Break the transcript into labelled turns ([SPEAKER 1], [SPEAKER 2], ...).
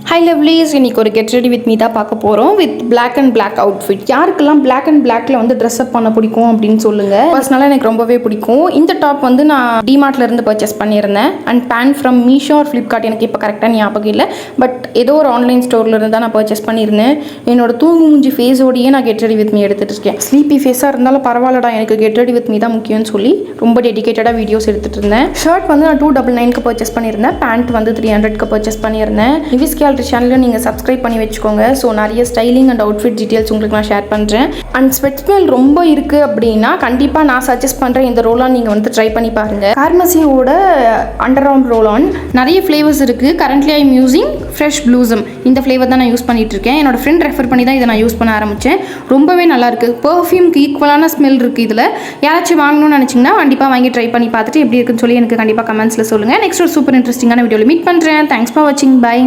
[SPEAKER 1] High lovelies, இன்னைக்கு ஒரு get ready with me தான் பார்க்க போகிறோம். With black and black outfit. யாருக்கெல்லாம் பிளாக் அண்ட் பிளாக்ல வந்து ட்ரெஸ் அப் பண்ண பிடிக்கும் அப்படின்னு சொல்லுங்கள். பர்சனலாக எனக்கு ரொம்பவே பிடிக்கும். இந்த டாப் வந்து நான் டிமார்ட்ல இருந்து பர்ச்சேஸ் பண்ணியிருந்தேன். And pant from Meesho or Flipkart, எனக்கு இப்போ கரெக்டாக ஞாபகம் இல்லை. பட் ஏதோ ஒரு ஆன்லைன் ஸ்டோரில் இருந்து தான் நான் பர்ச்சேஸ் பண்ணியிருந்தேன். என்னோட தூங்கு மூஞ்சி ஃபேஸோடையே நான் கெட் ரெடி வித் மீ எடுத்துகிட்டு இருக்கேன். ஸ்லீப்பி ஃபேஸாக இருந்தாலும் பரவாயில்லடா, எனக்கு கெட் ரெடி வித் மீ தான் முக்கியம்னு சொல்லி ரொம்ப டெடிகேட்டடாக வீடியோஸ் எடுத்துகிட்டு இருந்தேன். ஷர்ட் வந்து நான் 299க்கு பர்ச்சேஸ் பண்ணியிருந்தேன். பேண்ட் வந்து 300க்கு பர்ச்சேஸ் பண்ணியிருந்தேன். நிவிஸ் கேலரி சேனலில் நீங்கள் சப்ஸ்கிரைப் பண்ணி வச்சுக்கோங்க. ஸோ நிறைய ஸ்டைலிங் அண்ட் அவுட்ஃபிட் டீட்டெயில்ஸ் உங்களுக்கு நான் ஷேர் பண்ணுறேன். அண்ட் ஸ்வெட் ஸ்மெல் ரொம்ப இருக்குது அப்படின்னா கண்டிப்பாக நான் சஜஸ்ட் பண்ணுறேன், இந்த ரோலான் நீங்கள் வந்து ட்ரை பண்ணி பாருங்கள். கார்மசியோட அண்டர் ஆர்ம் ரோலான் நிறைய ஃப்ளேவர்ஸ் இருக்குது. Currently I am using fresh blossom. இந்த ஃப்ளேவர் தான் நான் யூஸ் பண்ணிட்டு இருக்கேன். என்னோட ஃப்ரெண்ட் ரெஃபர் பண்ணி தான் இதை நான் யூஸ் பண்ண ஆரம்பித்தேன். ரொம்பவே நல்லாயிருக்கு. பெர்ஃப்யூம்க்கு ஈக்குவலான ஸ்மெல் இருக்குது இதில். யாராச்சும் வாங்கணும்னு நினச்சிங்கன்னா கண்டிப்பாக வாங்கி ட்ரை பண்ணி பார்த்துட்டு எப்படி இருக்குன்னு சொல்லி எனக்கு கண்டிப்பாக கமெண்ட்ஸில் சொல்லுங்கள். நெக்ஸ்ட் ஒரு சூப்பர் இன்ட்ரெஸ்டிங்கான வீடியோவில் மீட் பண்ணுறேன். தேங்க்ஸ் ஃபார் வாட்சிங். பை.